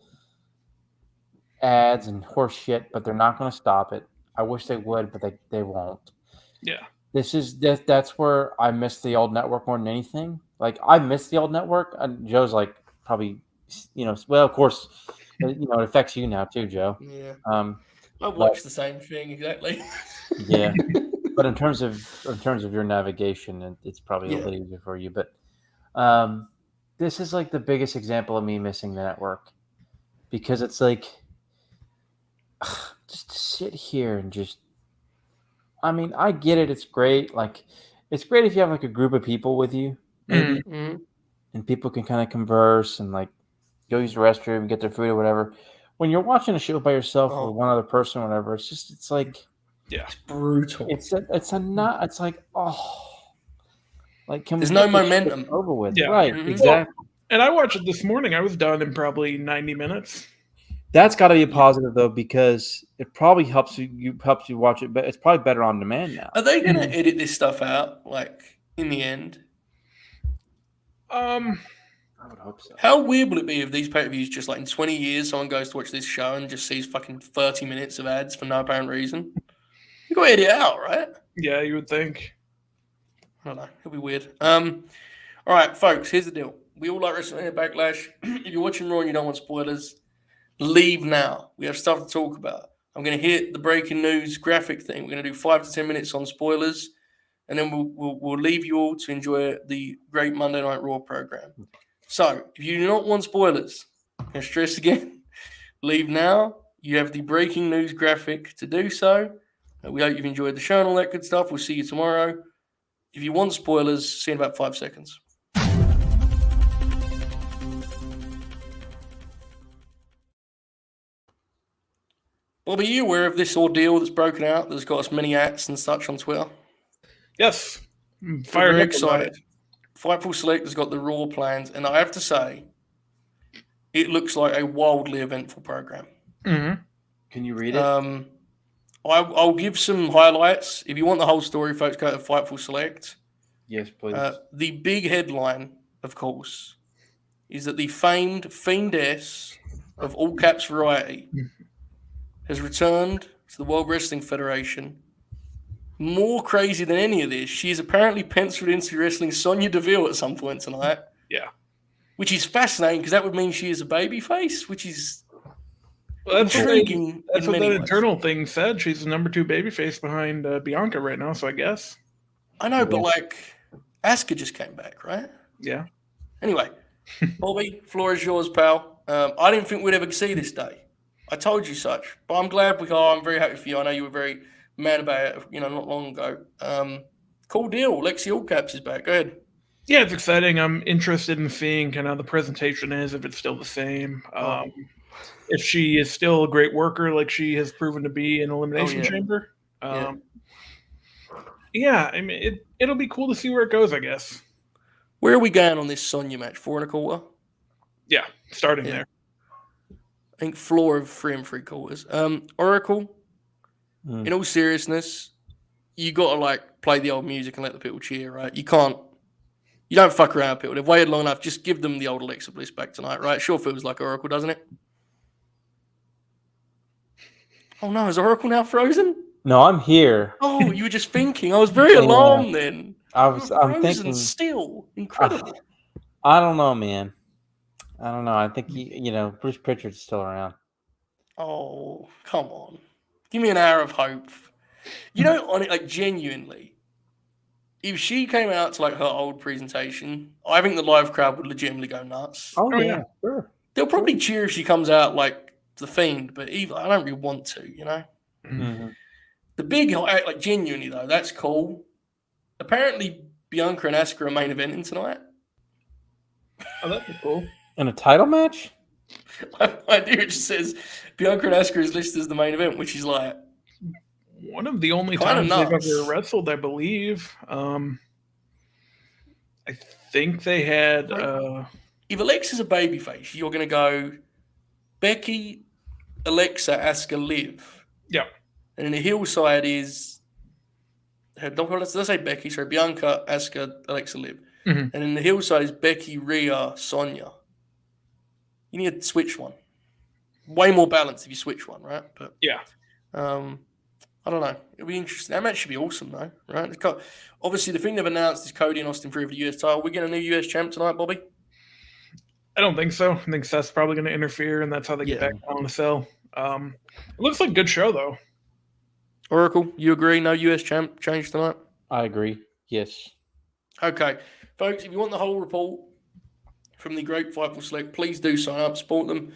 ads and horse shit, but they're not going to stop it. I wish they would, but they won't. Yeah. That's where I miss the old network more than anything. Like, I miss the old network, and Joe's like probably, well, of course, it affects you now too, Joe. Yeah. I watch the same thing exactly. Yeah, but in terms of your navigation, it's probably a little easier for you. But this is like the biggest example of me missing the network, because it's like just to sit here and just. I mean, I get it. It's great. Like, it's great if you have like a group of people with you, maybe, and people can kind of converse and like go use the restroom, get their food or whatever. When you're watching a show by yourself or one other person or whatever, it's like, it's brutal. It's like, like, can there's we no momentum over with? Yeah. Right, exactly. Well, and I watched it this morning. I was done in probably 90 minutes. That's got to be a positive though, because it probably helps you watch it, but it's probably better on demand now. Are they going to edit this stuff out, like, in the end? I would hope so. How weird will it be if these pay-per-views just, like, in 20 years, someone goes to watch this show and just sees fucking 30 minutes of ads for no apparent reason? You got to edit it out, right? Yeah, you would think. I don't know. It'll be weird. All right, folks, here's the deal. We all like WrestleMania Backlash. If you're watching Raw and you don't want spoilers, leave now. We have stuff to talk about. I'm going to hit the breaking news graphic thing. We're going to do 5 to 10 minutes on spoilers, and then we'll leave you all to enjoy the great Monday Night Raw program. So, if you do not want spoilers, I'm going to stress again, leave now. You have the breaking news graphic to do so. We hope you've enjoyed the show and all that good stuff. We'll see you tomorrow. If you want spoilers, see you in about 5 seconds. Bob, are you aware of this ordeal that's broken out that's got us many acts and such on Twitter? Yes. Very excited. Fightful Select has got the Raw plans, and I have to say, it looks like a wildly eventful program. Mm-hmm. Can you read it? I'll give some highlights. If you want the whole story, folks, go to Fightful Select. Yes, please. The big headline, of course, is that the famed fiendess of all caps variety has returned to the World Wrestling Federation. More crazy than any of this, she is apparently penciled into wrestling Sonya Deville at some point tonight. Yeah. Which is fascinating, because that would mean she is a babyface, which is that's intriguing. That's what that internal thing said. She's the number 2 babyface behind Bianca right now, so I guess. I know, but like, Asuka just came back, right? Yeah. Anyway, Bobby, floor is yours, pal. I didn't think we'd ever see this day. I told you such, but I'm glad we are. I'm very happy for you. I know you were very mad about it, not long ago. Cool deal. Lexi All Caps is back. Go ahead. Yeah, it's exciting. I'm interested in seeing kind of the presentation is, if it's still the same. If she is still a great worker like she has proven to be in Elimination Chamber. Yeah, I mean, it'll be cool to see where it goes, I guess. Where are we going on this Sonya match? 4 1/4? Yeah, starting there. I think floor of 3 3/4. Oracle, in all seriousness, you got to like play the old music and let the people cheer, right? You don't fuck around with people. They've waited long enough. Just give them the old Alexa Bliss back tonight, right? Sure feels like Oracle, doesn't it? Oh no, is Oracle now frozen? No, I'm here. Oh, you were just thinking. I was very alarmed then. I'm thinking still. Incredible. I don't know, man. I don't know. I think Bruce Pritchard's still around. Oh, come on. Give me an hour of hope. On it, like, genuinely, if she came out to like her old presentation, I think the live crowd would legitimately go nuts. Oh yeah, sure. They'll probably cheer if she comes out like the Fiend, but I don't really want to, Mm-hmm. The big, like, genuinely though, that's cool. Apparently, Bianca and Asuka are main eventing tonight. Oh, that'd be cool. In a title match? I do. It just says Bianca and Asuka is listed as the main event, which is like one of the only times they've ever wrestled, I believe. I think they had. If Alexa's a babyface, you're going to go Becky, Alexa, Asuka, Liv. Yeah. And then the heel side is let's say Becky, sorry, Bianca, Asuka, Alexa, Liv. Mm-hmm. And in the heel side is Becky, Rhea, Sonya. You need to switch one. Way more balanced if you switch one, right? But yeah. I don't know. It'll be interesting. That match should be awesome, though, right? Obviously, the thing they've announced is Cody and Austin Theory for the US title. We get a new US champ tonight, Bobby? I don't think so. I think Seth's probably going to interfere, and that's how they get back on the cell. It looks like a good show, though. Oracle, you agree? No US champ change tonight? I agree. Yes. Okay. Folks, if you want the whole report from the Great Fightful Select, please do sign up, support them.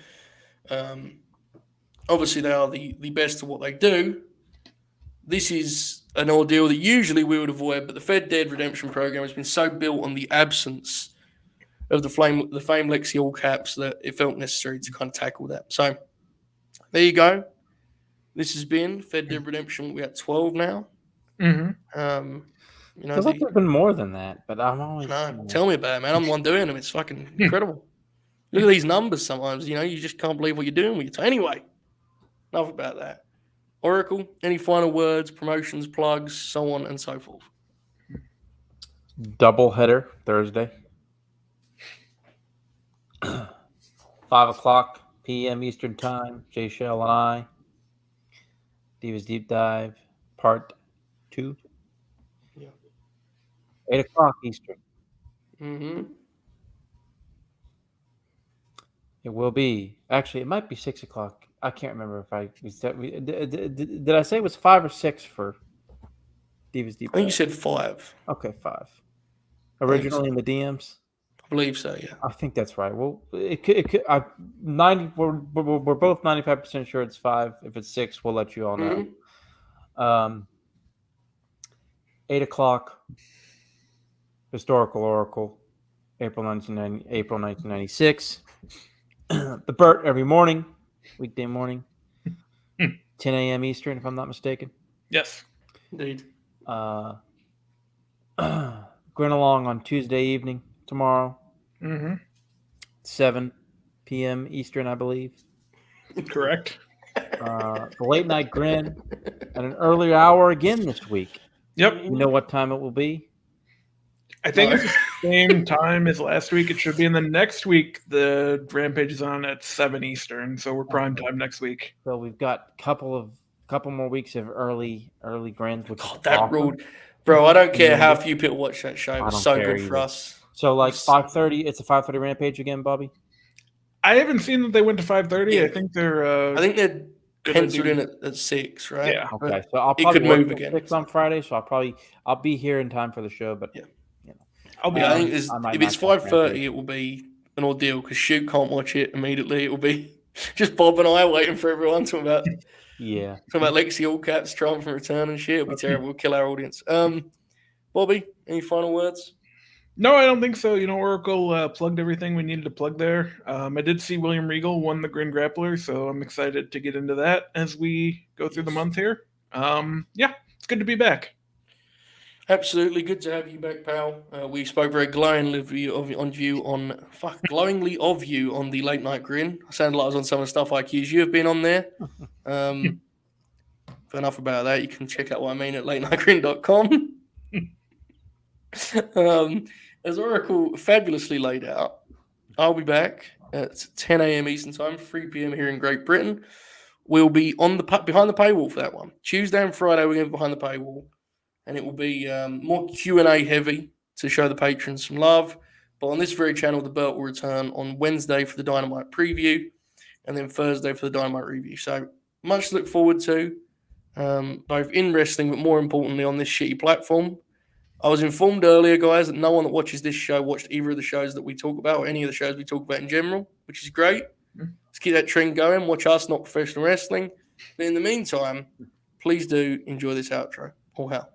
Obviously, they are the best at what they do. This is an ordeal that usually we would avoid, but the Fed Dead Redemption Program has been so built on the absence of the famed Lexi All Caps that it felt necessary to kind of tackle that. So, there you go. This has been Fed Dead Redemption. We're at 12 now. Mm-hmm. Feels like there's been more than that, but I'm always... Tell me about it, man. I'm the one doing them. It's fucking incredible. Look at these numbers sometimes. You just can't believe what you're doing with your time. Anyway, enough about that. Oracle, any final words, promotions, plugs, so on and so forth? Double header Thursday. 5:00 p.m. Eastern Time. Jay Shell and I. Divas Deep Dive, Part 2. Yeah. 8:00 Eastern. Mm-hmm. It will be. Actually, it might be 6:00. I can't remember if did I say it was 5 or 6 for Divas Deep Dive? I think you said 5. Okay, 5. Originally in the DMs. I believe so. Yeah. I think that's right. Well, it could. We're both 95% sure it's 5. If it's 6, we'll let you all know. Mm-hmm. 8:00. Historical Oracle, April 1996. The Burt every morning, weekday morning, 10 a.m. Eastern, if I'm not mistaken. Yes. Indeed. Grin along on Tuesday evening, tomorrow. 7 p.m. Eastern, I believe. Correct. The late night Grin at an earlier hour again this week. Yep. You know what time it will be? I think it's the same time as last week. It should be in the next week. The Rampage is on at 7 Eastern, so we're prime time next week. So we've got a couple more weeks of early Grins. God, that ruled, bro. I don't care how few people watch that show. It was so good for us. So like 5:30. It's a 5:30 Rampage again, Bobby. I haven't seen that they went to 5:30. Yeah. I think they're penciled in at 6, right? Yeah. Okay. So I'll probably move again. 6 on Friday. So I'll be here in time for the show. But I'll be. I think if it's 5:30, it will be an ordeal because Shoot can't watch it immediately. It will be just Bob and I waiting for everyone talking about Lexi All Caps triumphant return and shit. It'll be terrible. We'll kill our audience. Bobby, any final words? No, I don't think so. Oracle plugged everything we needed to plug there. I did see William Regal won the Grin Grappler, so I'm excited to get into that as we go through the month here. It's good to be back. Absolutely good to have you back, pal. We spoke very glowingly of you on the late night Grin. I sounded like I was on some of the stuff I accused you of being on there. But enough about that. You can check out what I mean at latenightgrin.com. As Oracle fabulously laid out, I'll be back at 10 a.m. Eastern Time, 3 p.m. here in Great Britain. We'll be on behind the paywall for that one. Tuesday and Friday, we're going to be behind the paywall. And it will be more Q&A heavy to show the patrons some love. But on this very channel, the belt will return on Wednesday for the Dynamite preview and then Thursday for the Dynamite review. So much to look forward to, both in wrestling, but more importantly on this shitty platform. I was informed earlier, guys, that no one that watches this show watched either of the shows that we talk about or any of the shows we talk about in general, which is great. Let's keep that trend going. Watch us, not professional wrestling. But in the meantime, please do enjoy this outro. All hell.